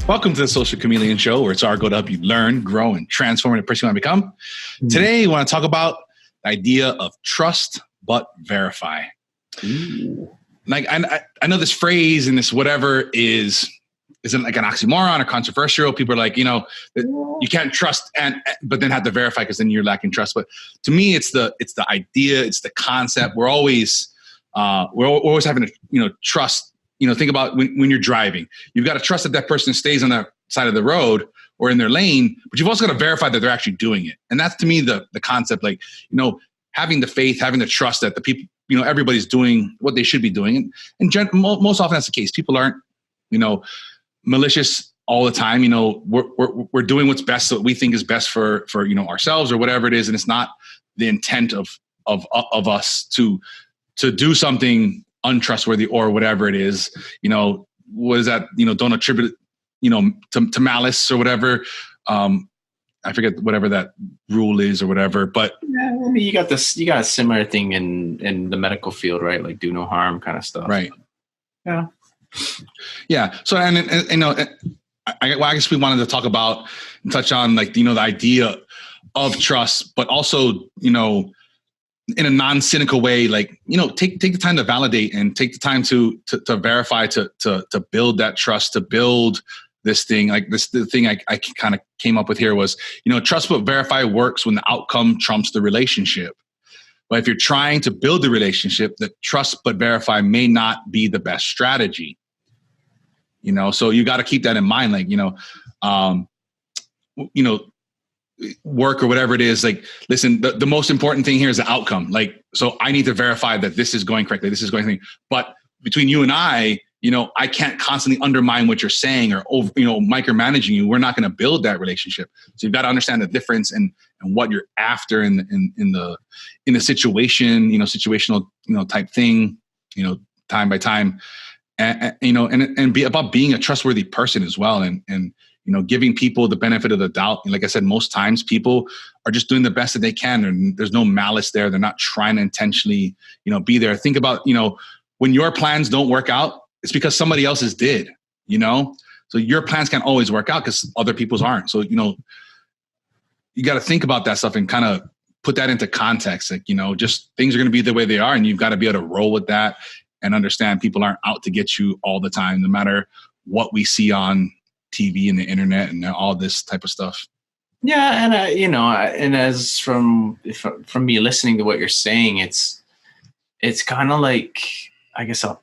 Welcome to the Social Chameleon Show, where it's our goal to help you learn, grow, and transform into the person you want to become. Today, we want to talk about the idea of trust but verify. Like, I know this phrase and this whatever isn't like an oxymoron or controversial. People are like, you can't trust but then have to verify because then you're lacking trust. But to me, it's the idea, it's the concept. We're always having to trust. Think about when you're driving, you've got to trust that person stays on the side of the road or in their lane, but you've also got to verify that they're actually doing it. And that's to me the concept, like, having the faith, having the trust that the people, everybody's doing what they should be doing. And most often that's the case. People aren't, malicious all the time. We're doing what's best, what we think is best for ourselves or whatever it is. And it's not the intent of us to do something untrustworthy or whatever it is. What is that? Don't attribute it, to malice or whatever. I forget whatever that rule is or whatever, but yeah, I mean, you got a similar thing in the medical field, right? Like do no harm kind of stuff. Right. Yeah. Yeah. So, and I guess we wanted to talk about and touch on the idea of trust, but also, in a non-cynical way, take the time to validate and take the time to verify, to build that trust, to build this thing. The thing I kind of came up with here was, trust but verify works when the outcome trumps the relationship. But if you're trying to build the relationship, the trust but verify may not be the best strategy. So you got to keep that in mind. Work or whatever it is, listen, the most important thing here is the outcome. So I need to verify that this is going correctly. This is going, but between you and I can't constantly undermine what you're saying or micromanaging you. We're not going to build that relationship. So you've got to understand the difference and what you're after in the situation, situational, type thing, time by time, and be about being a trustworthy person as well. And giving people the benefit of the doubt. And like I said, most times people are just doing the best that they can, and there's no malice there. They're not trying to intentionally, be there. Think about, when your plans don't work out, it's because somebody else's did, so your plans can't always work out because other people's aren't. So, you got to think about that stuff and kind of put that into context. Just things are going to be the way they are. And you've got to be able to roll with that and understand people aren't out to get you all the time, no matter what we see on TV and the internet and all this type of stuff. Yeah. And, and as from me listening to what you're saying, it's kind of like, I guess, a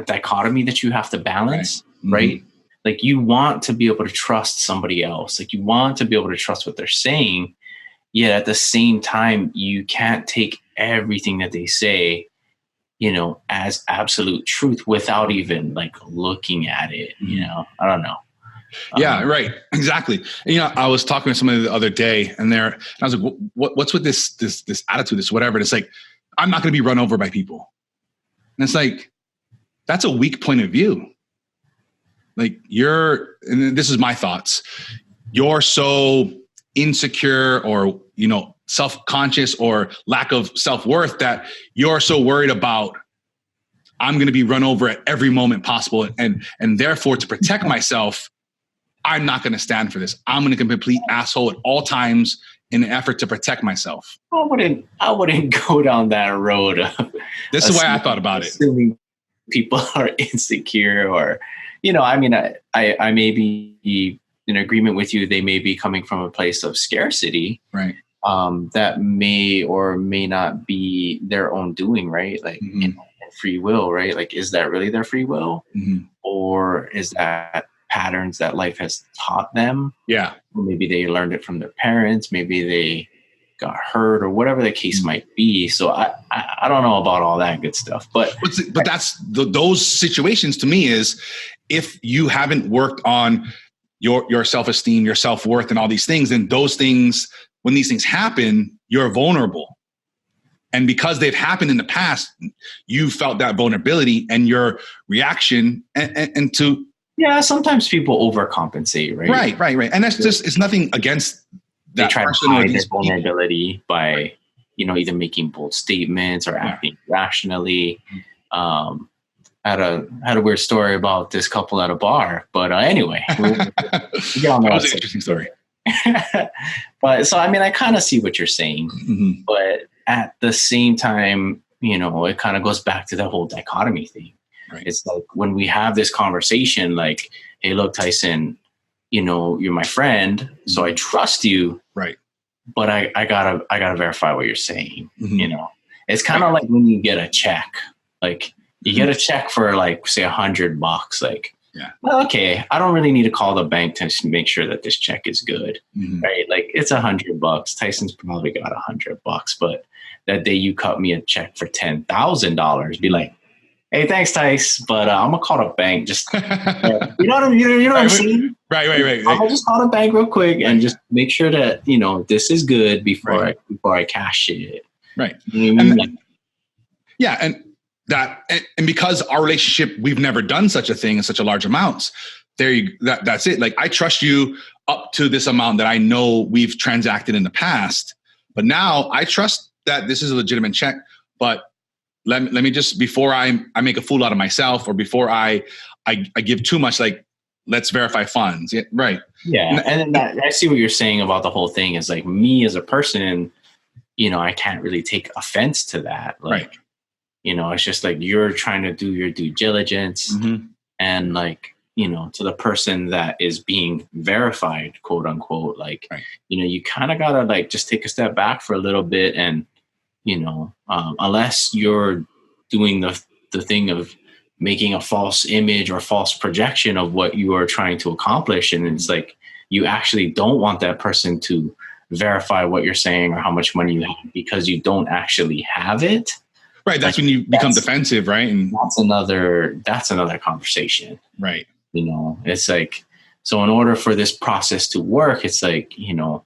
dichotomy that you have to balance, right? Like you want to be able to trust somebody else. Like you want to be able to trust what they're saying. Yet at the same time, you can't take everything that they say, as absolute truth without even looking at it, I don't know. Yeah, right. Exactly. And, I was talking to somebody the other day and I was like, what's with this attitude, this whatever. And it's like, I'm not going to be run over by people. And it's like, that's a weak point of view. And this is my thoughts. You're so insecure or, self-conscious or lack of self-worth that you're so worried about, I'm going to be run over at every moment possible. And therefore to protect myself, I'm not going to stand for this. I'm going to be a complete asshole at all times in an effort to protect myself. I wouldn't go down that road. This is the way I thought about it. Assuming people are insecure or, I may be in agreement with you. They may be coming from a place of scarcity, right? That may or may not be their own doing, right? Free will, right? Is that really their free will? Or is that patterns that life has taught them? Yeah. Or maybe they learned it from their parents. Maybe they got hurt or whatever the case might be. So I don't know about all that good stuff, but that's those situations to me is if you haven't worked on your self-esteem, your self-worth and all these things, then those things, when these things happen, you're vulnerable. And because they've happened in the past, you felt that vulnerability and your reaction and to. Yeah. Sometimes people overcompensate, right? Right. And that's just, it's nothing against that. They try to hide their vulnerability by, either making bold statements or acting rationally. had a weird story about this couple at a bar, but anyway, That was an interesting story. But so, I mean, I kind of see what you're saying, Mm-hmm. but at the same time, you know, it kind of goes back to the whole dichotomy thing. Right. It's like when we have this conversation, like, hey, look, Tyson, you know, you're my friend, so I trust you. Right. But I gotta verify what you're saying. Mm-hmm. You know, it's kind of like when you get a check, like you get a check for like, say, $100, like, yeah, well, okay, I don't really need to call the bank to make sure that this check is good. Mm-hmm. Right. Like it's $100. Tyson's probably got $100, but that day you cut me a check for $10,000, be like, hey, thanks, Tice, but I'm gonna call the bank. Just you know what I'm saying? Right. I'm gonna just call the bank real quick and just make sure that, you know, this is good before I cash it. Right. You know what I mean? And because our relationship, we've never done such a thing in such a large amounts. That's it. Like I trust you up to this amount that I know we've transacted in the past, but now I trust that this is a legitimate check. But let me just, before I make a fool out of myself, or before I give too much, like, let's verify funds. Yeah, right. Yeah. And then I see what you're saying about the whole thing is like me as a person, you know, I can't really take offense to that. Like, right. You know, it's just like you're trying to do your due diligence, and like, you know, to the person that is being verified, quote unquote, like, you know, you kind of gotta like just take a step back for a little bit. And, you know, unless you're doing the thing of making a false image or false projection of what you are trying to accomplish, and it's like you actually don't want that person to verify what you're saying or how much money you have because you don't actually have it. Right. That's when you become defensive, right? And that's another conversation. Right. You know, it's like, so in order for this process to work, it's like, you know,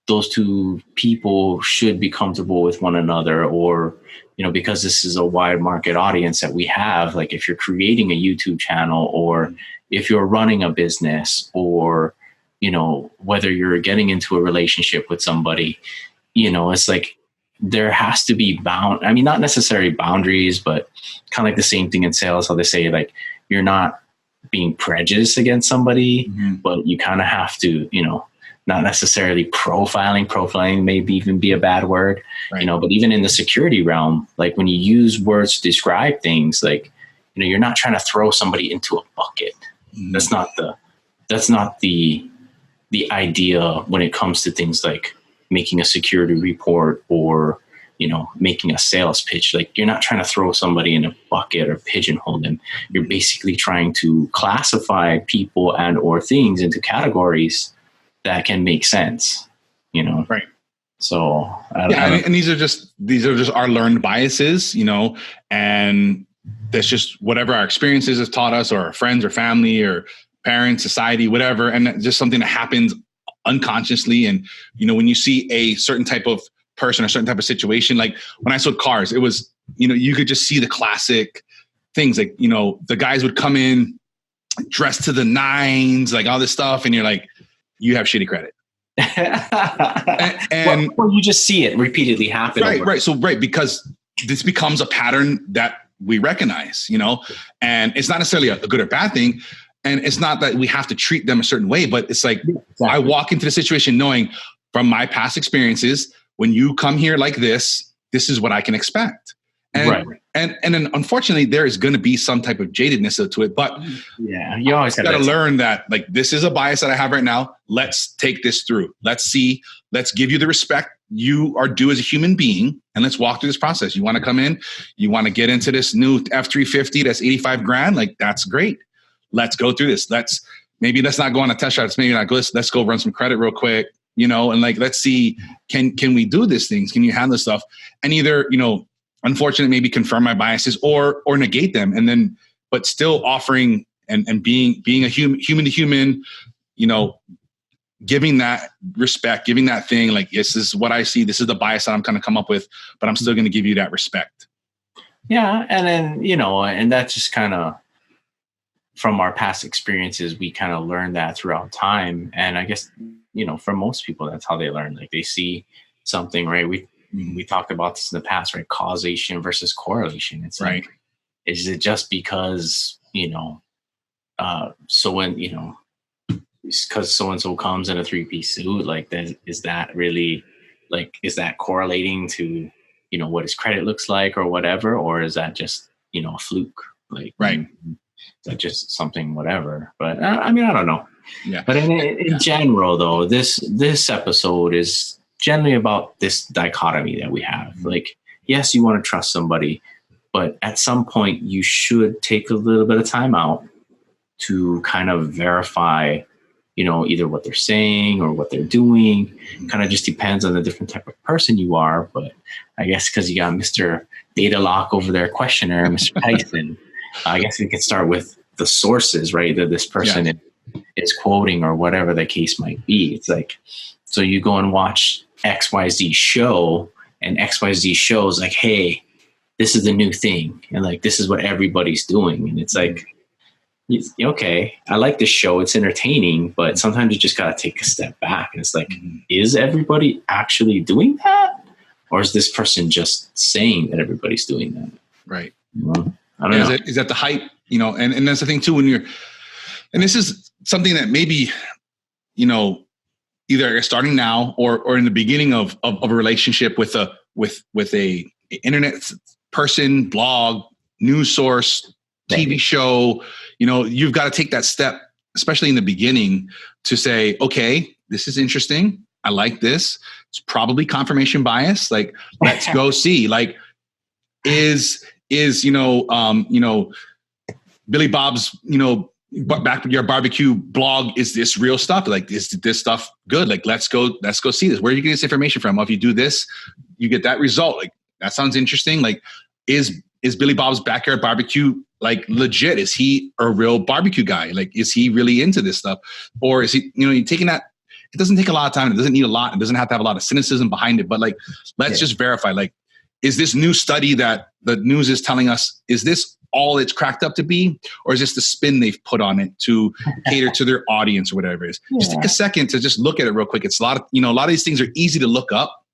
those two people should be comfortable with one another, or, you know, because this is a wide market audience that we have, like if you're creating a YouTube channel, or if you're running a business, or, you know, whether you're getting into a relationship with somebody, you know, it's like, there has to be not necessarily boundaries, but kind of like the same thing in sales, how they say, like, you're not being prejudiced against somebody, but you kind of have to, you know, not necessarily profiling maybe even be a bad word, you know, but even in the security realm, like when you use words to describe things, like, you know, you're not trying to throw somebody into a bucket. That's not the idea when it comes to things like making a security report, or, you know, making a sales pitch. Like you're not trying to throw somebody in a bucket or pigeonhole them. You're basically trying to classify people and or things into categories that can make sense, you know? Right. So, and these are just our learned biases, you know, and that's just whatever our experiences have taught us, or our friends or family or parents, society, whatever. And that's just something that happens unconsciously. And, you know, when you see a certain type of person or certain type of situation, like when I sold cars, it was, you know, you could just see the classic things, like, you know, the guys would come in dressed to the nines, like all this stuff. And you're like, you have shitty credit. and well, you just see it repeatedly happen. Right. So, because this becomes a pattern that we recognize, you know, and it's not necessarily a good or bad thing. And it's not that we have to treat them a certain way, but it's like, I walk into the situation knowing from my past experiences, when you come here like this is what I can expect. And, and then unfortunately there is going to be some type of jadedness to it, but you always got to learn that, like, this is a bias that I have right now. Let's take this through. Let's give you the respect you are due as a human being. And let's walk through this process. You want to come in, you want to get into this new F350, that's 85 grand. Like, that's great. Let's go through this. Let's not go on a test shot. It's maybe not good. Let's go run some credit real quick, you know, and like, let's see, can we do these things? Can you handle this stuff? And either, you know, unfortunately, maybe confirm my biases or negate them. And then, but still offering and being a human to human, you know, giving that respect, giving that thing, like, this is what I see. This is the bias that I'm going to come up with, but I'm still going to give you that respect. Yeah. And then, you know, and that's just kind of, from our past experiences, we kind of learned that throughout time. And I guess, you know, for most people, that's how they learn. Like they see something, right? We talked about this in the past, right? Causation versus correlation. It's right. Like, Is it just because, so when, because so-and-so comes in a 3-piece suit, like that, is that really like, is that correlating to, what his credit looks like or whatever? Or is that just, a fluke? Like, right. Is that just something, whatever? But I mean, I don't know. Yeah. But in general, though, this episode is generally about this dichotomy that we have. Like, yes, you want to trust somebody, but at some point you should take a little bit of time out to kind of verify, either what they're saying or what they're doing. Kind of just depends on the different type of person you are. But I guess because you got Mr. Data Lock over there, questioner, Mr. Tyson, I guess we can start with the sources, right? That this person is quoting or whatever the case might be. It's like, so you go and watch XYZ show, and XYZ shows like, hey, this is the new thing. And like, this is what everybody's doing. And it's like, okay, I like this show. It's entertaining, but sometimes you just got to take a step back. And it's like, is everybody actually doing that? Or is this person just saying that everybody's doing that? Right. I don't know. Is that the hype, and that's the thing too, when you're, and this is something that maybe, either starting now or in the beginning of a relationship with a internet person, blog, news source, TV show, you've got to take that step, especially in the beginning, to say, okay, this is interesting. I like this. It's probably confirmation bias. Like, let's go see, like, is Billy Bob's, backyard barbecue blog, is this real stuff? Like, is this stuff good? Like, let's go see this. Where are you getting this information from? Well, if you do this, you get that result. Like, that sounds interesting. Like, is Billy Bob's backyard barbecue like legit? Is he a real barbecue guy? Like, is he really into this stuff? Or is he, you're taking that, it doesn't take a lot of time. It doesn't need a lot. It doesn't have to have a lot of cynicism behind it, but like, let's just verify, like, is this new study that the news is telling us, is this all it's cracked up to be? Or is this the spin they've put on it to cater to their audience or whatever it is? Just take a second to just look at it real quick. It's a lot of these things are easy to look up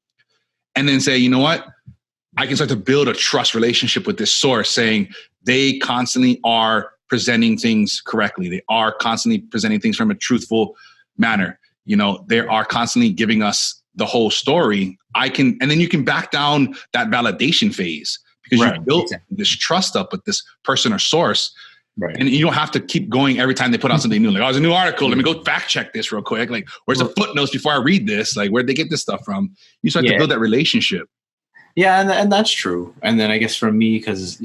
and then say, you know what? I can start to build a trust relationship with this source, saying they constantly are presenting things correctly. They are constantly presenting things from a truthful manner. They are constantly giving us the whole story. And then you can back down that validation phase because you built this trust up with this person or source. Right. And you don't have to keep going every time they put out something new. Like, oh, there's a new article. Let me go fact check this real quick. Like, where's the footnotes before I read this? Like, where'd they get this stuff from? You start to build that relationship. Yeah, and that's true. And then I guess for me, because,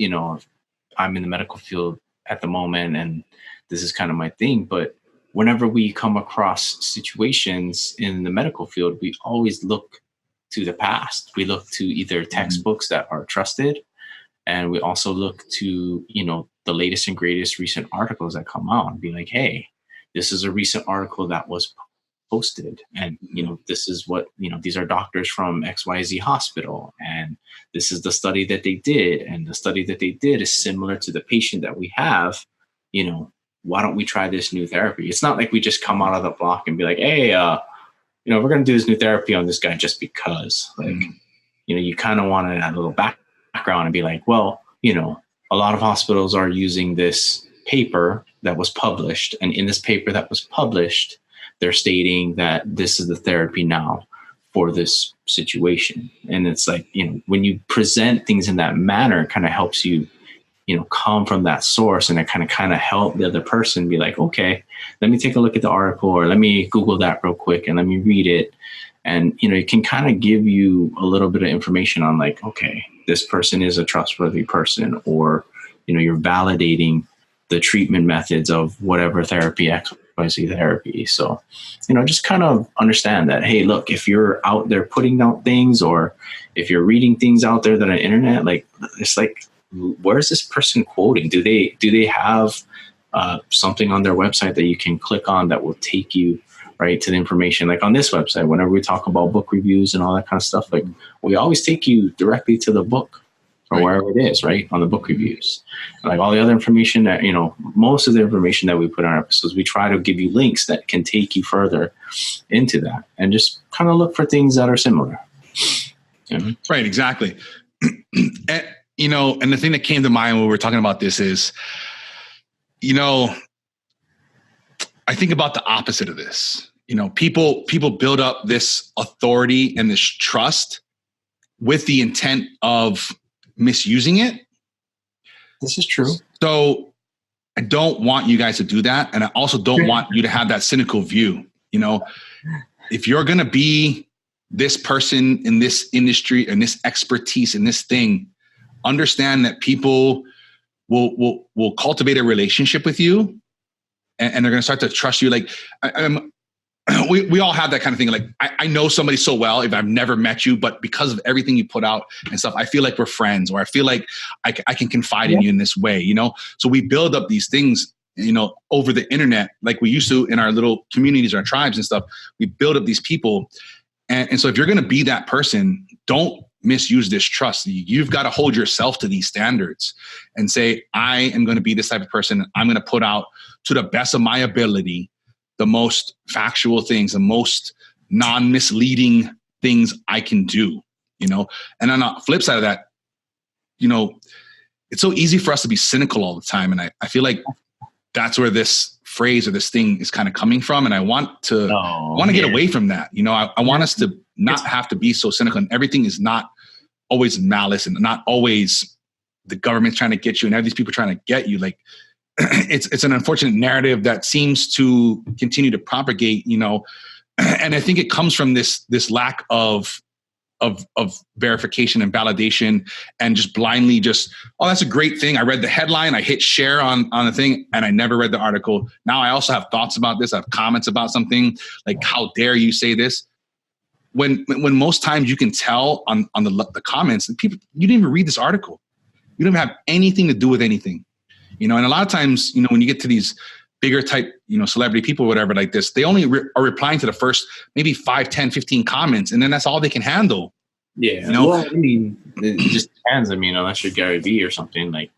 I'm in the medical field at the moment and this is kind of my thing, but whenever we come across situations in the medical field, we always look to the past. We look to either textbooks that are trusted, and we also look to, the latest and greatest recent articles that come out and be like, hey, this is a recent article that was posted. And, this is what, these are doctors from XYZ hospital. And this is the study that they did. And the study that they did is similar to the patient that we have. Why don't we try this new therapy? It's not like we just come out of the block and be like, hey, we're going to do this new therapy on this guy just because. Like, you kind of want to add a little background and be like, well, a lot of hospitals are using this paper that was published. And in this paper that was published, they're stating that this is the therapy now for this situation. And it's like, when you present things in that manner, it kind of helps you, come from that source, and it kind of help the other person be like, okay, let me take a look at the article, or let me Google that real quick and let me read it. And, it can kind of give you a little bit of information on like, okay, this person is a trustworthy person, or, you're validating the treatment methods of whatever therapy, XYZ therapy. So, just kind of understand that, hey, look, if you're out there putting out things, or if you're reading things out there that are on the internet, like, it's like, where is this person quoting? Do they have something on their website that you can click on that will take you right to the information? Like on this website, whenever we talk about book reviews and all that kind of stuff, like we always take you directly to the book or wherever it is, right, on the book reviews. And like all the other information that, most of the information that we put on our episodes, we try to give you links that can take you further into that, and just kind of look for things that are similar. Right, exactly. you know, and the thing that came to mind when we were talking about this is, you know, I think about the opposite of this. You know, people build up this authority and this trust with the intent of misusing it. This is true. So I don't want you guys to do that. And I also don't want you to have that cynical view. You know, if you're going to be this person in this industry and this expertise in this thing, understand that people will cultivate a relationship with you, and they're going to start to trust you. Like we all have that kind of thing. Like I know somebody so well if I've never met you, but because of everything you put out and stuff, I feel like we're friends, or I feel like I can confide in you in this way, you know? So we build up these things, you know, over the internet, like we used to in our little communities, our tribes and stuff. We build up these people. And so if you're going to be that person, don't misuse this trust. You've got to hold yourself to these standards and say, I am going to be this type of person. I'm going to put out to the best of my ability the most factual things, the most non-misleading things I can do, you know? And on the flip side of that, you know, it's so easy for us to be cynical all the time. And I feel like that's where this phrase or this thing is kind of coming from. And I want to get away from that. You know, I want us to not have to be so cynical, and everything is not always malice and not always the government's trying to get you and have these people trying to get you. Like, it's an unfortunate narrative that seems to continue to propagate, you know, and I think it comes from this lack of verification and validation, and just blindly oh, that's a great thing. I read the headline, I hit share on the thing, and I never read the article. Now I also have thoughts about this. I have comments about something, like, how dare you say this? When most times you can tell on the comments, and people, you didn't even read this article. You don't have anything to do with anything. You know, and a lot of times, you know, when you get to these bigger type, you know, celebrity people, whatever like this, they only are replying to the first maybe 5, 10, 15 comments. And then that's all they can handle. Yeah. You know? Well, I mean, it just depends. I mean, unless you're Gary Vee or something, like,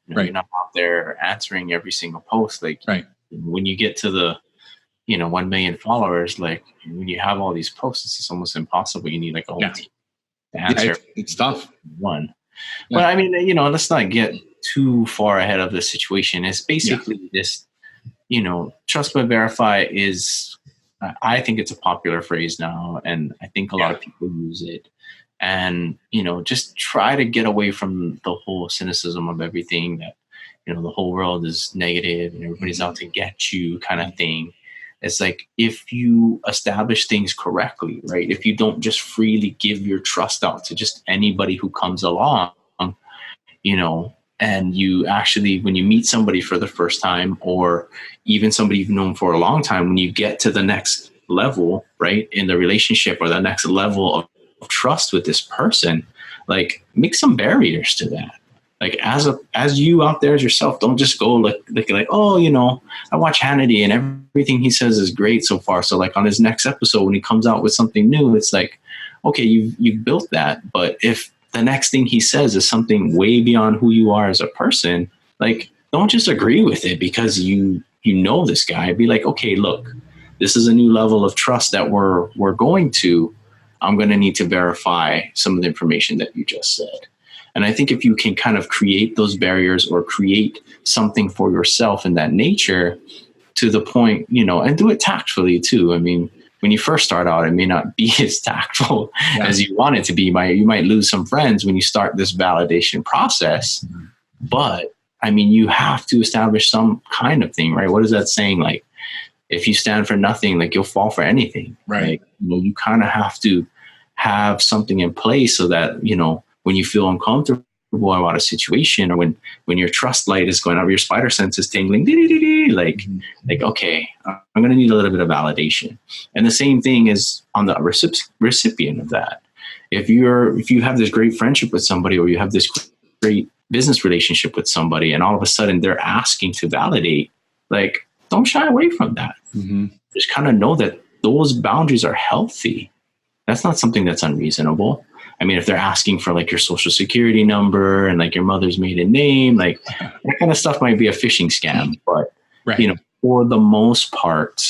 you know, right. You're not out there answering every single post. Like, right. When you get to the, you know, 1 million followers, like, when you have all these posts, it's almost impossible. You need like a whole team to answer. Yeah, it's tough. One. Yeah. But I mean, you know, let's not get too far ahead of the situation. It's basically this, you know, trust but verify is, I think it's a popular phrase now, and I think a lot of people use it. And, you know, just try to get away from the whole cynicism of everything, that, you know, the whole world is negative and everybody's out to get you kind of thing. It's like, if you establish things correctly, right? If you don't just freely give your trust out to just anybody who comes along, you know, and you actually, when you meet somebody for the first time, or even somebody you've known for a long time, when you get to the next level, right, in the relationship, or the next level of trust with this person, like, make some barriers to that. Like, as you out there as yourself, don't just go like, oh, you know, I watch Hannity and everything he says is great so far. So like on his next episode, when he comes out with something new, it's like, okay, you've built that. But if the next thing he says is something way beyond who you are as a person, like, don't just agree with it because you know this guy. Be like, okay, look, this is a new level of trust that we're going to. I'm going to need to verify some of the information that you just said. And I think if you can kind of create those barriers, or create something for yourself in that nature, to the point, you know, and do it tactfully too. I mean, when you first start out, it may not be as tactful as you want it to be. You might lose some friends when you start this validation process. Mm-hmm. But I mean, you have to establish some kind of thing, right? What is that saying? Like, if you stand for nothing, like, you'll fall for anything. Right. Like, you know, you kind of have to have something in place so that, you know, when you feel uncomfortable about a situation, or when your trust light is going up, your spider sense is tingling, like, okay, I'm going to need a little bit of validation. And the same thing is on the recipient of that. If you have this great friendship with somebody, or you have this great business relationship with somebody, and all of a sudden they're asking to validate, like, don't shy away from that. Mm-hmm. Just kind of know that those boundaries are healthy. That's not something that's unreasonable. I mean, if they're asking for like your social security number and like your mother's maiden name, like, that kind of stuff might be a phishing scam. But, you know, for the most part,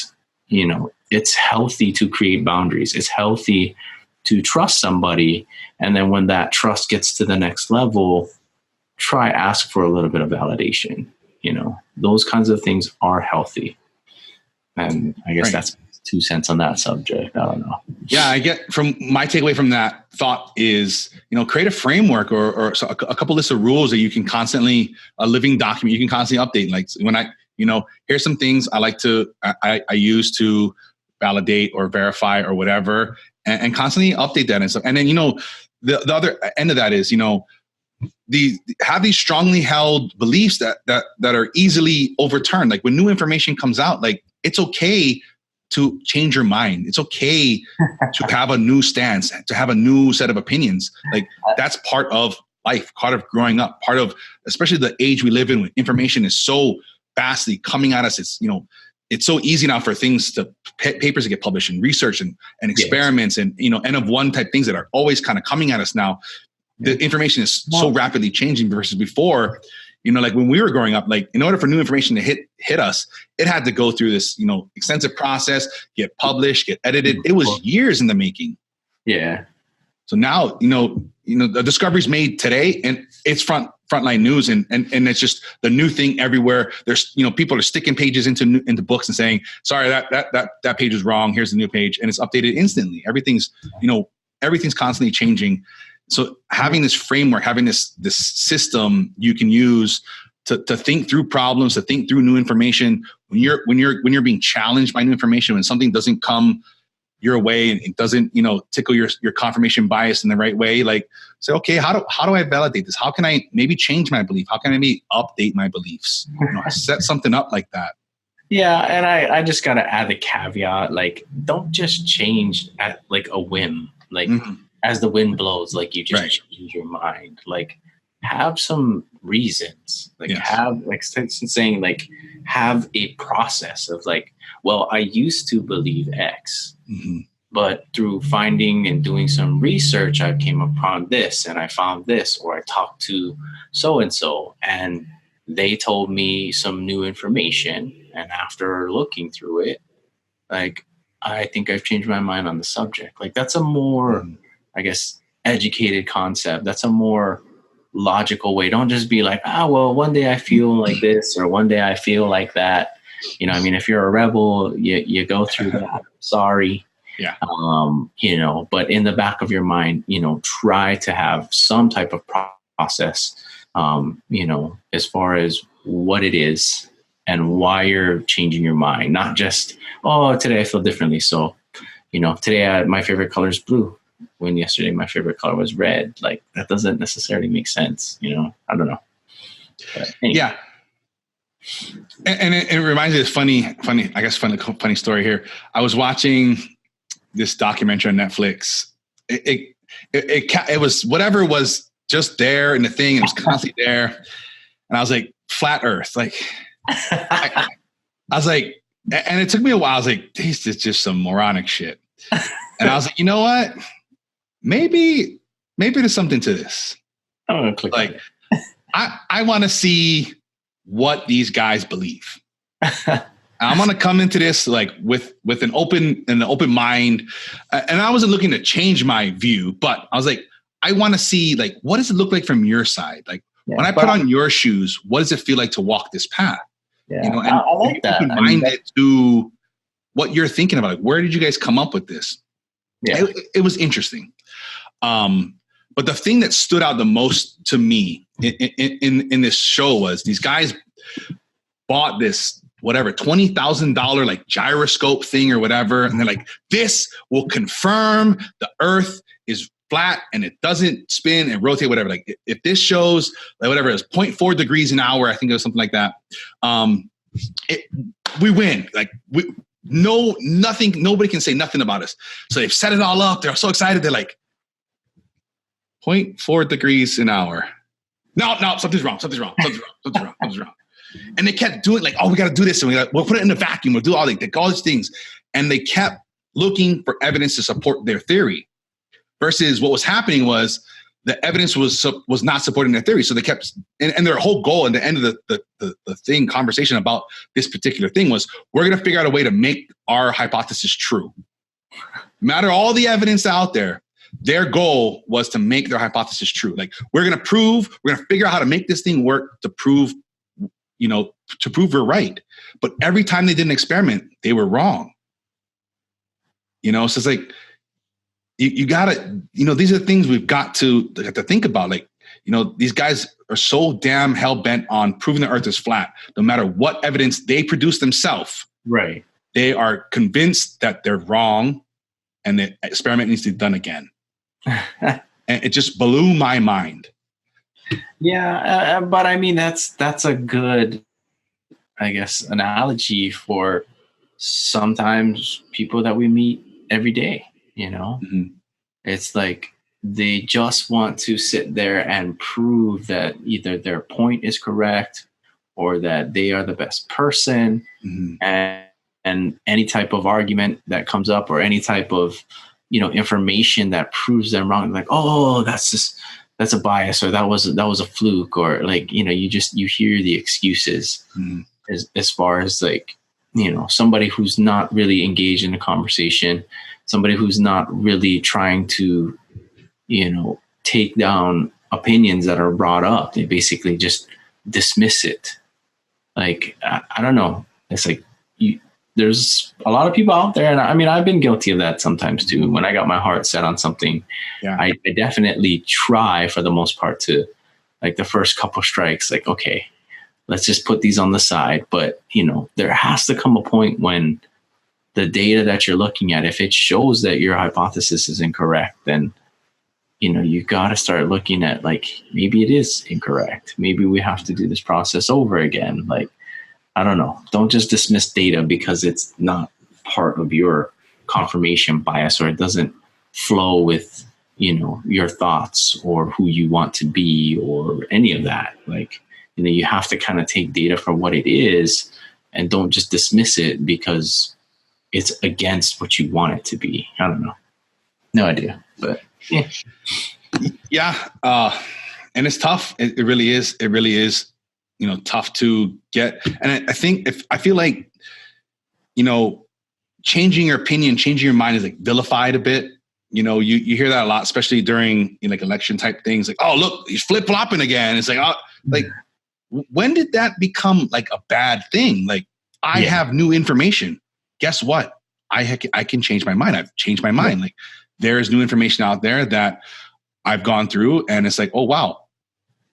you know, it's healthy to create boundaries. It's healthy to trust somebody. And then when that trust gets to the next level, ask for a little bit of validation. Those kinds of things are healthy. And I guess that's 2 cents on that subject. I don't know. Yeah, I get from my takeaway from that thought is, create a framework or a couple lists of rules that you can constantly, a living document, you can constantly update. Like when here's some things I like to, I use to validate or verify or whatever, and constantly update that and stuff. And then, the other end of that is, have these strongly held beliefs that are easily overturned. Like when new information comes out, like it's okay to change your mind. It's okay to have a new stance, to have a new set of opinions. Like that's part of life, part of growing up, part of, especially the age we live in when information is so vastly coming at us. It's so easy now for things papers to get published and research and experiments and, N of one type things that are always kind of coming at us now. The information is so rapidly changing versus before, like when we were growing up, like in order for new information to hit us, it had to go through this, extensive process, get published, get edited. It was years in the making. Yeah. So now, the discovery's made today and it's frontline news and it's just the new thing everywhere. There's, people are sticking pages into books and saying, sorry, that page is wrong. Here's the new page. And it's updated instantly. Everything's constantly changing. So having this framework, having this system you can use to think through problems, to think through new information, when you're being challenged by new information, when something doesn't come your way and it doesn't, tickle your confirmation bias in the right way, like say, okay, how do I validate this? How can I maybe change my belief? How can I maybe update my beliefs? Set something up like that. Yeah. And I just got to add the caveat, like, don't just change at like a whim, like as the wind blows, like you just change your mind, like have some reasons, like have like saying like have a process of like, well, I used to believe X, but through finding and doing some research, I came upon this and I found this, or I talked to so-and-so and they told me some new information. And after looking through it, like, I think I've changed my mind on the subject. Like that's a more, I guess, educated concept. That's a more logical way. Don't just be like, well, one day I feel like this or one day I feel like that. If you're a rebel, you go through that. Sorry. Yeah. But in the back of your mind, try to have some type of process, as far as what it is and why you're changing your mind. Not just, today I feel differently. So, today my favorite color is blue, when yesterday my favorite color was red. Like that doesn't necessarily make sense. I don't know. But anyway. Yeah. And it reminds me of this funny story here. I was watching this documentary on Netflix. It was whatever was just there in the thing. It was constantly there. And I was like, flat earth. Like, I was like, and it took me a while. I was like, this is just some moronic shit. And I was like, you know what? Maybe there's something to this. I'm gonna click. Like, I want to see what these guys believe. I'm gonna come into this like with an open mind, and I wasn't looking to change my view, but I was like, I want to see like what does it look like from your side? Like when I put on your shoes, what does it feel like to walk this path? Yeah, and I like that. Combine it to what you're thinking about. Like, where did you guys come up with this? Yeah, it was interesting. But the thing that stood out the most to me in this show was these guys bought this whatever $20,000 like gyroscope thing or whatever, and they're like, this will confirm the Earth is flat and it doesn't spin and rotate, whatever. Like if this shows like whatever it is 0.4 degrees an hour, I think it was something like that. We win. Like nobody can say nothing about us. So they've set it all up. They're so excited. They're like 0.4 degrees an hour. No, something's wrong. And they kept doing like, we got to do this. And we'll put it in a vacuum. We'll do all these things. And they kept looking for evidence to support their theory versus what was happening was the evidence was not supporting their theory. So they kept, and their whole goal at the end of the conversation about this particular thing was, we're going to figure out a way to make our hypothesis true. No matter all the evidence out there, their goal was to make their hypothesis true. Like, we're going to figure out how to make this thing work to prove we're right. But every time they did an experiment, they were wrong. So it's like, you gotta, these are things we've got to think about. Like, these guys are so damn hell bent on proving the earth is flat, no matter what evidence they produce themselves. Right. They are convinced that they're wrong and the experiment needs to be done again. And it just blew my mind. Yeah. But I mean, that's a good, I guess, analogy for sometimes people that we meet every day, Mm-hmm. It's like they just want to sit there and prove that either their point is correct or that they are the best person. Mm-hmm. And any type of argument that comes up or any type of, information that proves them wrong, like, oh, that's a bias, or that was a fluke, or like, you hear the excuses. Mm-hmm. as far as like, somebody who's not really engaged in a conversation, somebody who's not really trying to, take down opinions that are brought up. They basically just dismiss it. Like, I don't know. It's like, there's a lot of people out there. And I mean, I've been guilty of that sometimes too. When I got my heart set on something, I definitely try for the most part to, like, the first couple strikes, like, okay, let's just put these on the side. But, there has to come a point when the data that you're looking at, if it shows that your hypothesis is incorrect, then, you got to start looking at, like, maybe it is incorrect. Maybe we have to do this process over again. Like, I don't know. Don't just dismiss data because it's not part of your confirmation bias, or it doesn't flow with, your thoughts or who you want to be or any of that. Like, you have to kind of take data for what it is and don't just dismiss it because it's against what you want it to be. I don't know. No idea, but yeah. Yeah. And it's tough. It really is. It really is, tough to get. And I feel like, changing your opinion, changing your mind is like vilified a bit. You hear that a lot, especially during like election type things. Like, oh, look, he's flip flopping again. It's like, oh, like, when did that become like a bad thing? Like, I have new information. Guess what? I can change my mind. I've changed my mind. Like, there is new information out there that I've gone through, and it's like, oh, wow,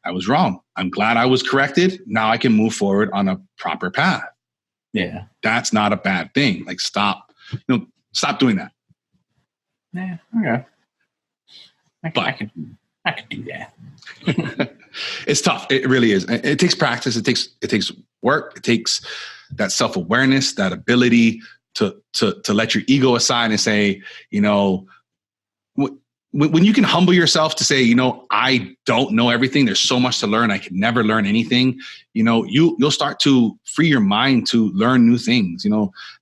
I was wrong. I'm glad I was corrected. Now I can move forward on a proper path. Yeah. That's not a bad thing. Like, stop doing that. Yeah. Okay. I can do that. It's tough. It really is. It takes practice. It takes work. It takes that self-awareness, that ability to let your ego aside and say, when you can humble yourself to say, I don't know everything. There's so much to learn. I can never learn anything. You'll start to free your mind to learn new things.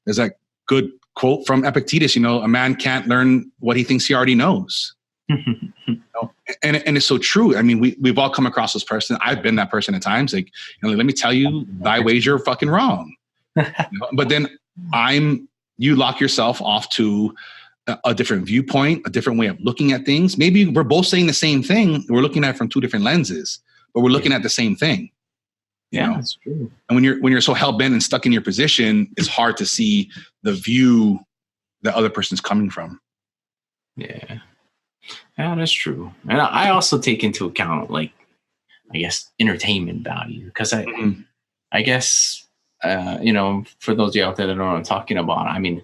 There's that good quote from Epictetus, a man can't learn what he thinks he already knows. And it's so true. I mean, we've all come across this person. I've been that person at times. Like, let me tell you, thy ways are fucking wrong. But then you lock yourself off to a different viewpoint, a different way of looking at things. Maybe we're both saying the same thing. We're looking at it from two different lenses, but we're looking at the same thing. Yeah, that's true. And when you're so hell bent and stuck in your position, it's hard to see the view the other person's coming from. Yeah. Yeah, that's true. And I also take into account, like, I guess, entertainment value, because I guess, for those of you out there that don't know what I'm talking about, I mean,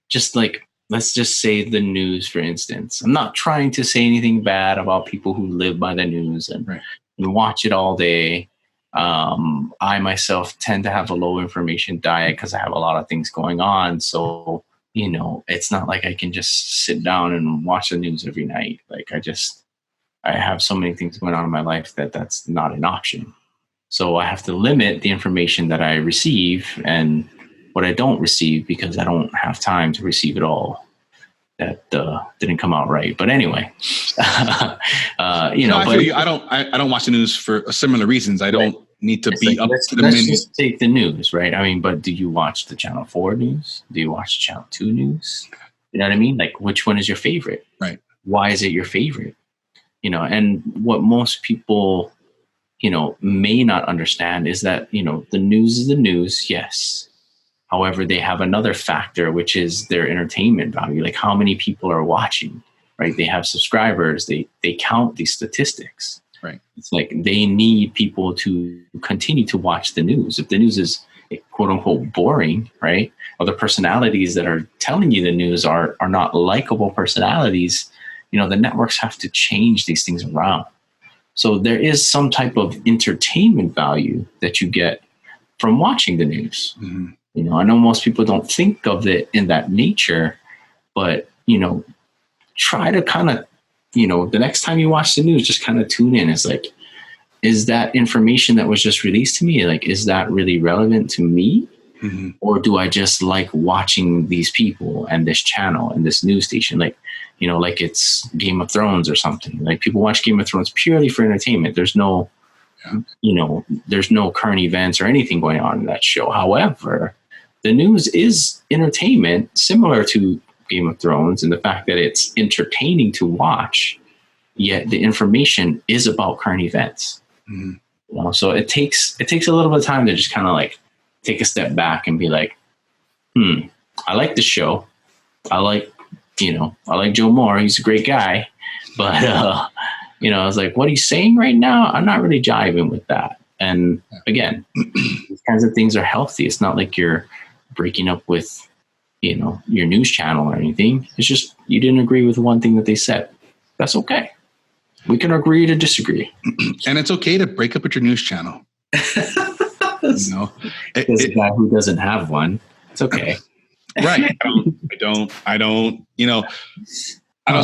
just like, let's just say the news, for instance. I'm not trying to say anything bad about people who live by the news and watch it all day. I myself tend to have a low information diet because I have a lot of things going on. So, it's not like I can just sit down and watch the news every night. Like, I have so many things going on in my life that's not an option. So I have to limit the information that I receive and what I don't receive because I don't have time to receive it all. That didn't come out right. But anyway, I feel you. I don't watch the news for similar reasons. I don't need to be up to the minute. Let's just take the news, right? I mean, but do you watch the Channel 4 news? Do you watch the Channel 2 news? You know what I mean? Like, which one is your favorite? Right. why is it your favorite? And what most people, may not understand is that, the news is the news. Yes. However, they have another factor, which is their entertainment value. Like how many people are watching, right? They have subscribers. They count these statistics. Right. It's like they need people to continue to watch the news. If the news is quote unquote boring, right? Or the personalities that are telling you the news are not likable personalities, the networks have to change these things around. So there is some type of entertainment value that you get from watching the news. Mm-hmm. I know most people don't think of it in that nature, but, try to kind of, the next time you watch the news, just kind of tune in. It's like, is that information that was just released to me, like, is that really relevant to me? Mm-hmm. Or do I just like watching these people and this channel and this news station? Like, like it's Game of Thrones or something. Like people watch Game of Thrones purely for entertainment. There's no, there's no current events or anything going on in that show. However, the news is entertainment similar to Game of Thrones in the fact that it's entertaining to watch, yet the information is about current events. Mm-hmm. So it takes a little bit of time to just kind of like take a step back and be like, I like the show. I like Joe Moore. He's a great guy. But, I was like, what he's saying right now, I'm not really jiving with that. And again, these kinds of things are healthy. It's not like you're breaking up with, your news channel or anything. It's just you didn't agree with one thing that they said. That's okay. We can agree to disagree. And it's okay to break up with your news channel. There's a guy who doesn't have one. It's okay. Right. I don't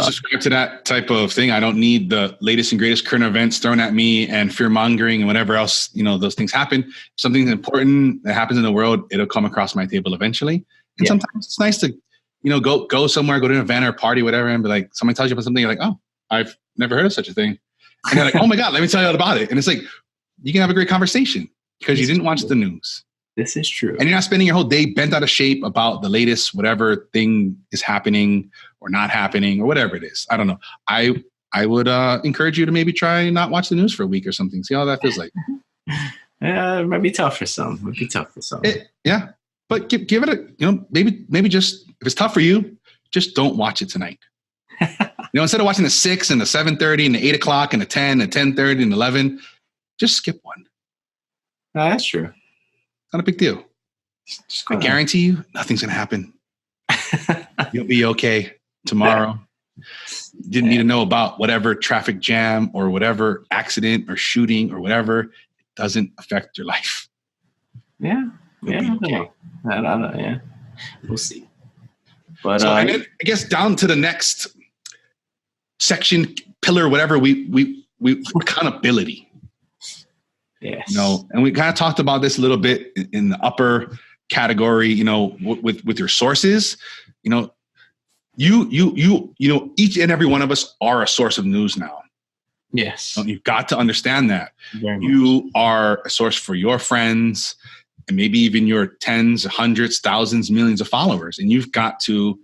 subscribe to that type of thing. I don't need the latest and greatest current events thrown at me and fear mongering and whatever else, those things happen. If something's important that happens in the world, it'll come across my table eventually. And sometimes it's nice to, go somewhere, go to an event or a party, whatever, and be like, somebody tells you about something, you're like, oh, I've never heard of such a thing. And they're like, oh my God, let me tell you all about it. And it's like, you can have a great conversation because you didn't watch the news. This is true. And you're not spending your whole day bent out of shape about the latest, whatever thing is happening or not happening or whatever it is. I don't know. I would encourage you to maybe try not watch the news for a week or something. See how that feels like. It might be tough for some. Yeah. But give it a, maybe just, if it's tough for you, just don't watch it tonight. Instead of watching the 6 and the 7:30 and the 8 o'clock and the 10 and 10:30 and 11, just skip one. No, that's true. Not a big deal. I guarantee you, nothing's going to happen. You'll be okay tomorrow. You didn't need to know about whatever traffic jam or whatever accident or shooting or whatever. It doesn't affect your life. Yeah. Okay. I don't know. Yeah. We'll see. But and then I guess down to the next section, pillar, whatever, we accountability. Yes. And we kind of talked about this a little bit in the upper category, with your sources, each and every one of us are a source of news now. Yes. You've got to understand that you are a source for your friends and maybe even your tens, hundreds, thousands, millions of followers. And you've got to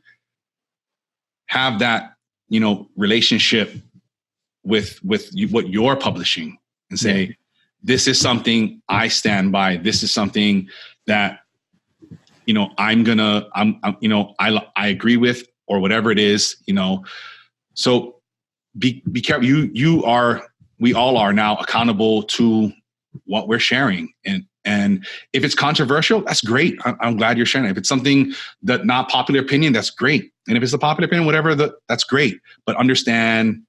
have that, relationship with what you're publishing and say, this is something I stand by. This is something that, I agree with, or whatever it is, so be careful. We all are now accountable to what we're sharing. And if it's controversial, that's great. I'm glad you're sharing it. If it's something that not popular opinion, that's great. And if it's a popular opinion, whatever, that's great. But understand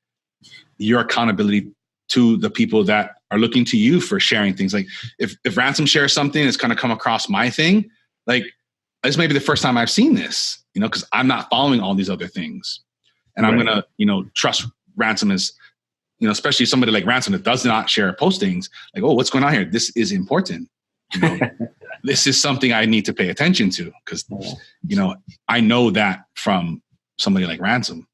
your accountability to the people that are looking to you for sharing things. Like if Ransom shares something that's kind of come across my thing, like this may be the first time I've seen this, because I'm not following all these other things. And I'm going to, trust Ransom as, especially somebody like Ransom that does not share postings, like, oh, what's going on here? This is important. This is something I need to pay attention to because, I know that from somebody like Ransom.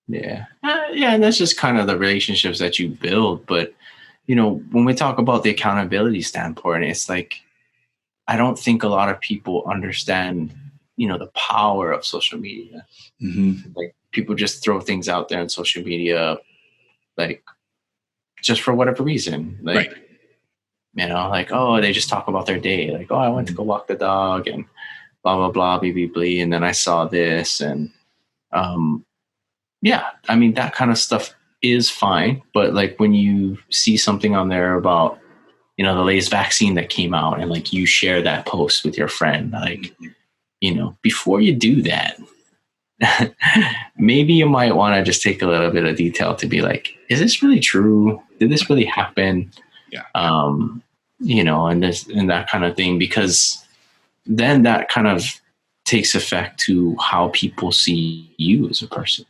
Yeah. And that's just kind of the relationships that you build. But, when we talk about the accountability standpoint, it's like, I don't think a lot of people understand, the power of social media. Mm-hmm. Like people just throw things out there on social media, like just for whatever reason, like, you know, like, oh, they just talk about their day. Like, oh, I went to go walk the dog and blah, blah, blah, blah, blah, blah. And then I saw this. And yeah, I mean, that kind of stuff is fine. But like when you see something on there about, you know, the latest vaccine that came out and like you share that post with your friend, like, you know, before you do that, maybe you might want to just take a little bit of detail to be like, is this really true? Did this really happen? Yeah. You know, and that kind of thing, because then that kind of takes effect to how people see you as a person,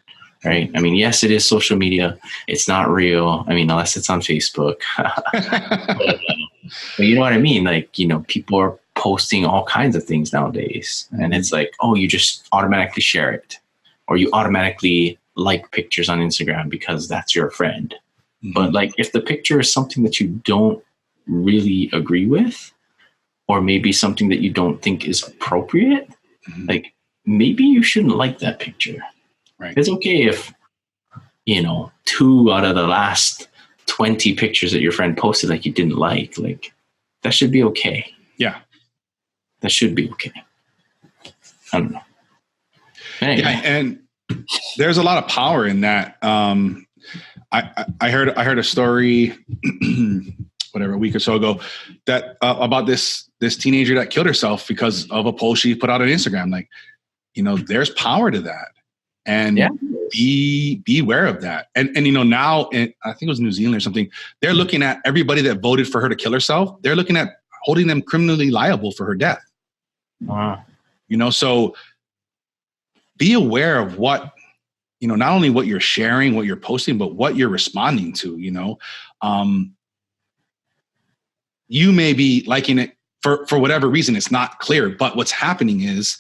right? I mean, yes, it is social media. It's not real. I mean, unless it's on Facebook. But you know what I mean? Like, you know, people are posting all kinds of things nowadays. And it's like, oh, you just automatically share it, or you automatically like pictures on Instagram because that's your friend. Mm-hmm. But like, if the picture is something that you don't really agree with, or maybe something that you don't think is appropriate, like maybe you shouldn't like that picture. Right. It's okay if, you know, 2 out of the last 20 pictures that your friend posted, like you didn't like that should be okay. Yeah. That should be okay. I don't know. Anyway. Yeah, and there's a lot of power in that. I heard a story, whatever, a week or so ago, that about this teenager that killed herself because of a post she put out on Instagram. Like, you know, there's power to that, and be aware of that. And you know, now I think it was New Zealand or something. They're looking at everybody that voted for her to kill herself. They're looking at holding them criminally liable for her death. Wow. You know, so be aware of what, you know, not only what you're sharing, what you're posting, but what you're responding to. You know, you may be liking it for whatever reason. It's not clear, but what's happening is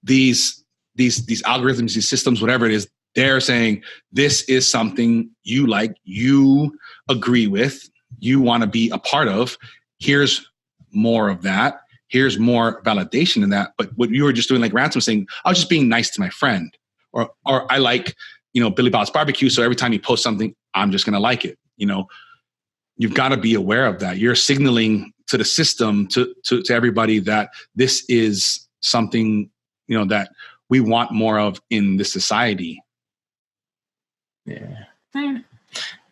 these algorithms, these systems, whatever it is, they're saying this is something you like, you agree with, you want to be a part of. Here's more of that. Here's more validation in that. But what you were just doing, like Ransom saying, I was just being nice to my friend, or I like, you know, Billy Bob's barbecue. So every time you post something, I'm just going to like it. You know, you've got to be aware of that. You're signaling to the system, to everybody, that this is something, you know, that we want more of in this society. Yeah. We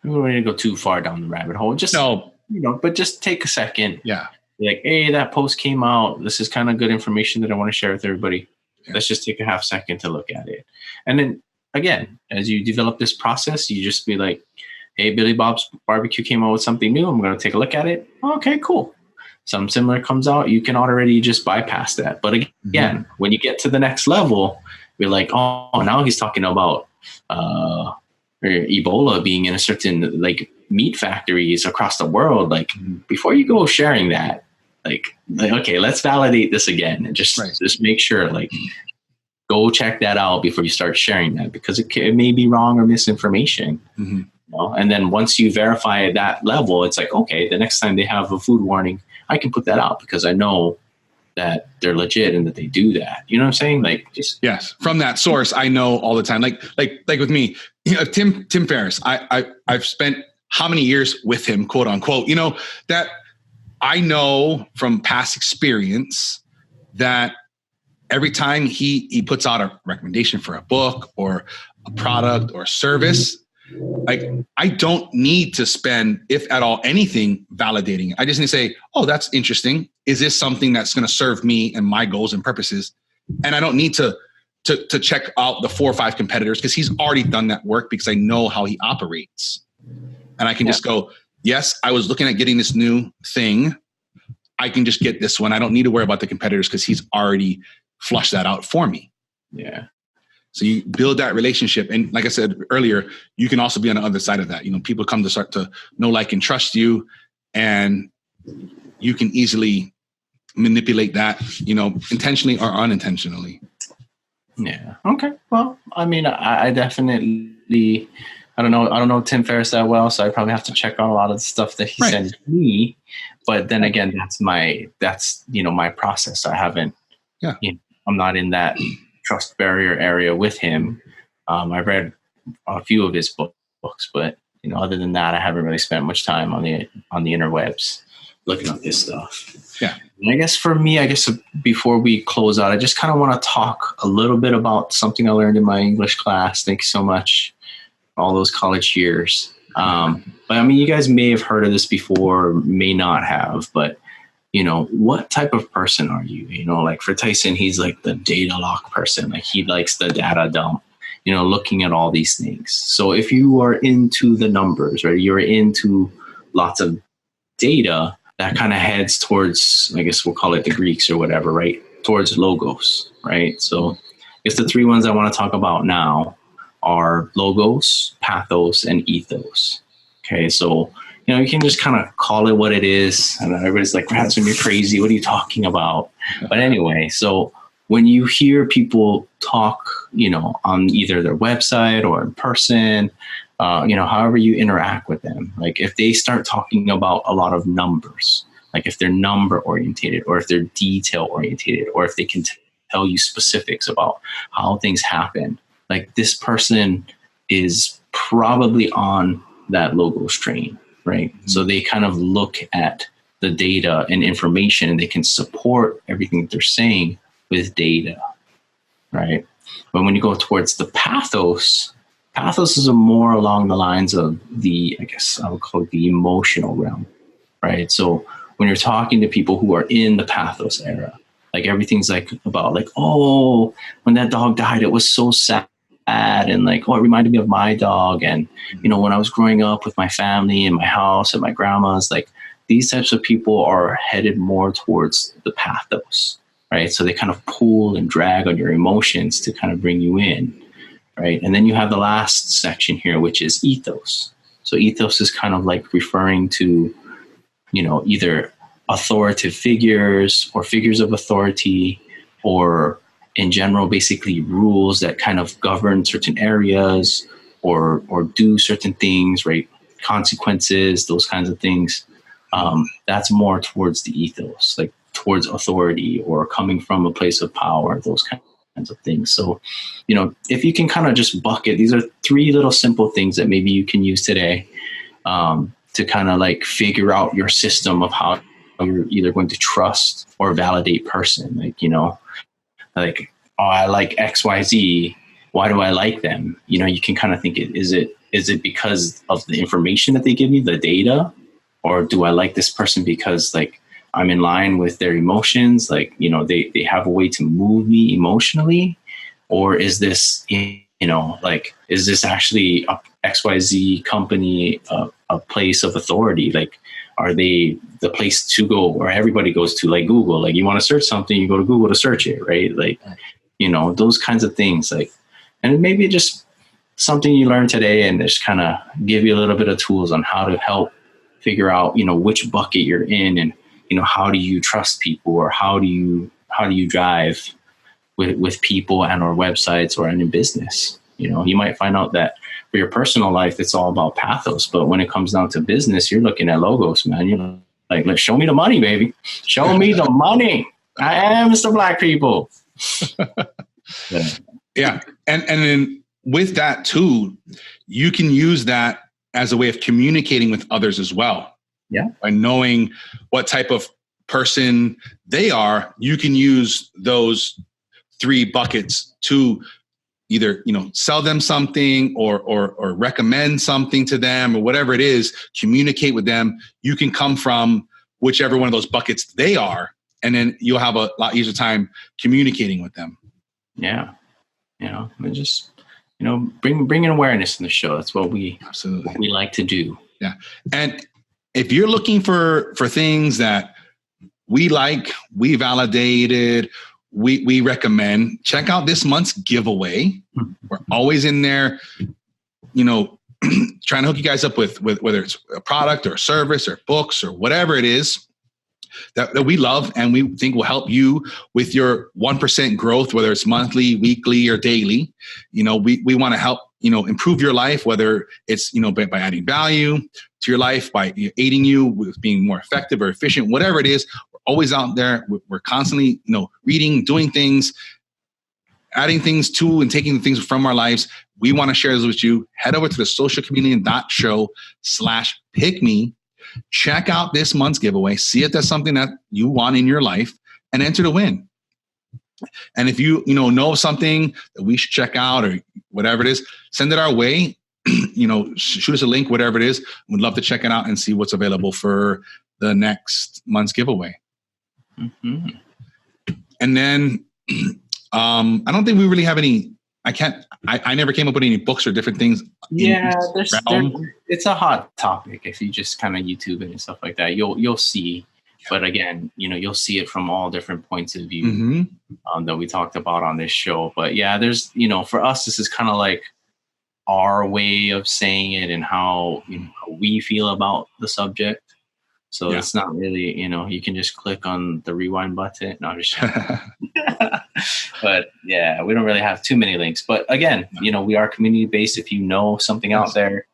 don't need to go too far down the rabbit hole. Just, you know, but just take a second. Yeah. Like, hey, that post came out. This is kind of good information that I want to share with everybody. Yeah. Let's just take a half second to look at it. And then again, as you develop this process, you just be like, hey, Billy Bob's barbecue came out with something new. I'm going to take a look at it. Okay, cool. Something similar comes out. You can already just bypass that. But again, when you get to the next level, you're like, oh, now he's talking about Ebola being in a certain like meat factories across the world. Like before you go sharing that, like okay, let's validate this again and just make sure, like, go check that out before you start sharing that, because it may be wrong or misinformation. You know? And then once you verify that level, it's like, okay, the next time they have a food warning, I can put that out because I know that they're legit and that they do that. You know what I'm saying? Like, just yes, from that source, I know all the time. Like with me, you know, Tim Ferriss. I've spent how many years with him, quote unquote. You know, that I know from past experience that every time he puts out a recommendation for a book or a product or a service, like, I don't need to spend, if at all, anything validating it. I just need to say, oh, that's interesting. Is this something that's going to serve me and my goals and purposes? And I don't need to check out the 4 or 5 competitors, because he's already done that work, because I know how he operates. And I can just go, yes, I was looking at getting this new thing. I can just get this one. I don't need to worry about the competitors, because he's already flushed that out for me. Yeah. So you build that relationship. And like I said earlier, you can also be on the other side of that. You know, people come to start to know, like, and trust you, and you can easily manipulate that, you know, intentionally or unintentionally. Yeah. Okay. Well, I mean, I definitely, I don't know Tim Ferriss that well, so I probably have to check out a lot of the stuff that he sends me. But then again, that's my process. I haven't, you know, I'm not in that trust barrier area with him. I read a few of his books, but other than that, I haven't really spent much time on the interwebs looking up this stuff. Yeah. And I guess for me, before we close out, I just kind of want to talk a little bit about something I learned in my English class. Thank you so much, all those college years. But I mean, you guys may have heard of this before, may not have, but what type of person are you? Like for Tyson, he's like the data lock person. Like he likes the data dump, looking at all these things. So if you are into the numbers, right, you're into lots of data, that kind of heads towards, I guess we'll call it the Greeks or whatever, right? Towards logos, right? So I guess the three ones I want to talk about now are logos, pathos, and ethos. Okay, so you can just kind of call it what it is. And everybody's like, Ransom, you're crazy. What are you talking about? But anyway, so when you hear people talk, on either their website or in person, however you interact with them, like if they start talking about a lot of numbers, like if they're number orientated or if they're detail orientated, or if they can tell you specifics about how things happen, like this person is probably on that logo strain, right? Mm-hmm. So they kind of look at the data and information, and they can support everything that they're saying with data, right? But when you go towards the pathos is more along the lines of the, I guess I would call it the emotional realm, right? So when you're talking to people who are in the pathos era, like everything's like about like, oh, when that dog died, it was so sad. And like, oh, it reminded me of my dog. And, when I was growing up with my family and my house and my grandma's, like these types of people are headed more towards the pathos, right? So they kind of pull and drag on your emotions to kind of bring you in. Right. And then you have the last section here, which is ethos. So ethos is kind of like referring to, either authoritative figures or figures of authority, or in general, basically rules that kind of govern certain areas or do certain things, right? Consequences, those kinds of things. That's more towards the ethos, like towards authority or coming from a place of power, those kinds of things. So, if you can kind of just bucket, these are three little simple things that maybe you can use today to kind of like figure out your system of how you're either going to trust or validate person. Like, like, oh, I like XYZ. Why do I like them? You can kind of think, is it because of the information that they give you, the data, or do I like this person because like I'm in line with their emotions, like, they have a way to move me emotionally? Or is this, like, is this actually a XYZ company, a place of authority? Like, are they the place to go where everybody goes to, like Google? Like, you want to search something, you go to Google to search it, right? Like, those kinds of things. Like, and maybe just something you learned today and just kind of give you a little bit of tools on how to help figure out, which bucket you're in, and how do you trust people, or how do you drive with people and or websites or in business? You might find out that for your personal life, it's all about pathos, but when it comes down to business, you're looking at logos, man. You're like, let's show me the money, baby. Show me the money. I am Mr. Black People. Yeah. And then with that too, you can use that as a way of communicating with others as well. Yeah. By knowing what type of person they are, you can use those three buckets to either, sell them something or recommend something to them, or whatever it is, communicate with them. You can come from whichever one of those buckets they are, and then you'll have a lot easier time communicating with them. Yeah. And just, bring an awareness in the show. That's what we like to do. Yeah. And if you're looking for things that we like, we validated, we recommend, check out this month's giveaway. We're always in there, trying to hook you guys up with whether it's a product or a service or books or whatever it is that we love and we think will help you with your 1% growth, whether it's monthly, weekly, or daily. We want to help, improve your life, whether it's, by adding value to your life, by aiding you with being more effective or efficient, whatever it is. We're always out there. We're constantly, reading, doing things. adding things to and taking things from our lives, we want to share those with you. Head over to thesocialchameleon.show/pick-me. Check out this month's giveaway. See if that's something that you want in your life and enter to win. And if you know something that we should check out or whatever it is, send it our way. Shoot us a link, whatever it is. We'd love to check it out and see what's available for the next month's giveaway. Mm-hmm. And then I don't think we really have any. I never came up with any books or different things. Yeah, it's a hot topic. If you just kind of YouTube it and stuff like that, you'll see. But again, you'll see it from all different points of view mm-hmm. That we talked about on this show. But yeah, there's for us, this is kind of like our way of saying it and how we feel about the subject. So yeah. It's not really, you can just click on the rewind button. No, just but yeah, we don't really have too many links. But again, we are community based. If you know something out there,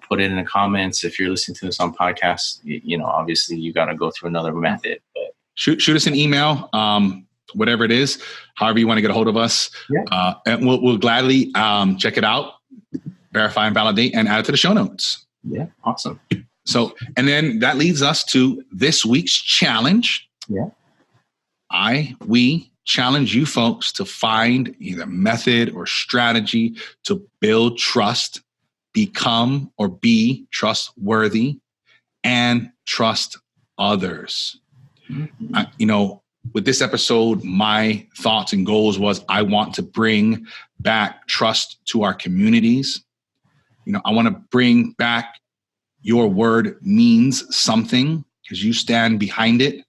put it in the comments. If you're listening to this on podcast, obviously you got to go through another method. But shoot us an email, whatever it is, however you want to get a hold of us. Yeah. And we'll gladly check it out, verify and validate, and add it to the show notes. Yeah, awesome. So, and then that leads us to this week's challenge. Yeah. We challenge you folks to find either method or strategy to build trust, become or be trustworthy, and trust others. Mm-hmm. With this episode, my thoughts and goals was I want to bring back trust to our communities. I want to bring back your word means something because you stand behind it.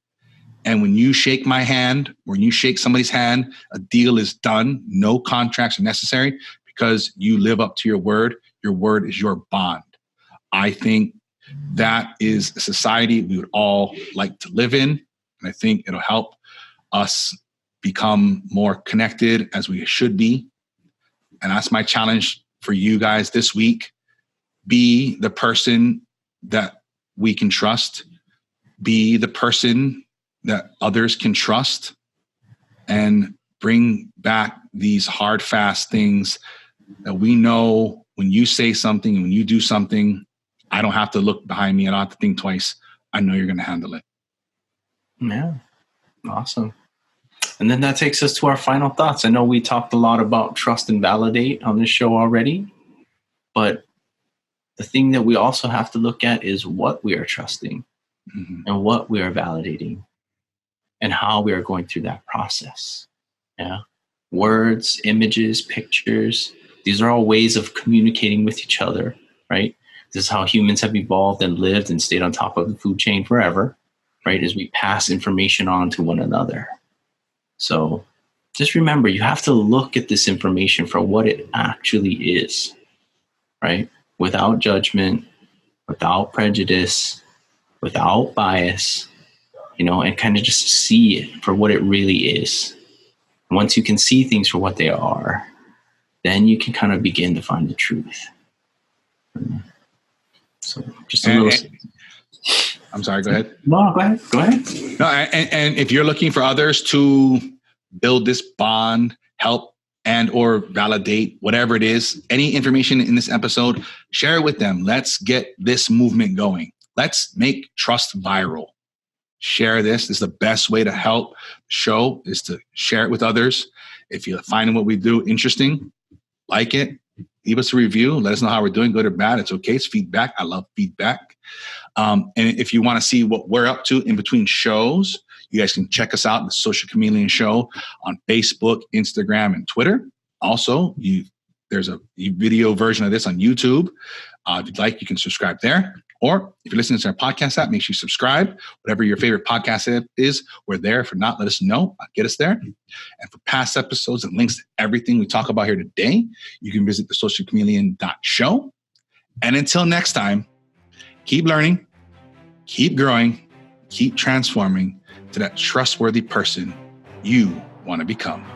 And when you shake my hand, when you shake somebody's hand, a deal is done. No contracts are necessary because you live up to your word. Your word is your bond. I think that is a society we would all like to live in. And I think it'll help us become more connected as we should be. And that's my challenge for you guys this week. Be the person that we can trust. Be the person that others can trust, and bring back these hard, fast things that we know when you say something and when you do something, I don't have to look behind me. I don't have to think twice. I know you're going to handle it. Yeah. Awesome. And then that takes us to our final thoughts. I know we talked a lot about trust and validate on this show already, but the thing that we also have to look at is what we are trusting mm-hmm. and what we are validating and how we are going through that process. Yeah. Words, images, pictures, these are all ways of communicating with each other, right? This is how humans have evolved and lived and stayed on top of the food chain forever, right? As we pass information on to one another. So just remember, you have to look at this information for what it actually is, right? Without judgment, without prejudice, without bias, and kind of just see it for what it really is. Once you can see things for what they are, then you can kind of begin to find the truth. So just a little... I'm sorry, go ahead. No, go ahead. No, and if you're looking for others to build this bond, help and or validate whatever it is, any information in this episode, share it with them. Let's get this movement going. Let's make trust viral. Share this. This is the best way to help the show, is to share it with others. If you're finding what we do interesting, like it, leave us a review. Let us know how we're doing, good or bad. It's okay. It's feedback. I love feedback. And if you want to see what we're up to in between shows, you guys can check us out, The Social Chameleon Show, on Facebook, Instagram, and Twitter. Also, there's a video version of this on YouTube. If you'd like, you can subscribe there. Or if you're listening to our podcast app, make sure you subscribe. Whatever your favorite podcast app is, we're there. If not, let us know. Get us there. And for past episodes and links to everything we talk about here today, you can visit thesocialchameleon.show. And until next time, keep learning, keep growing, keep transforming to that trustworthy person you want to become.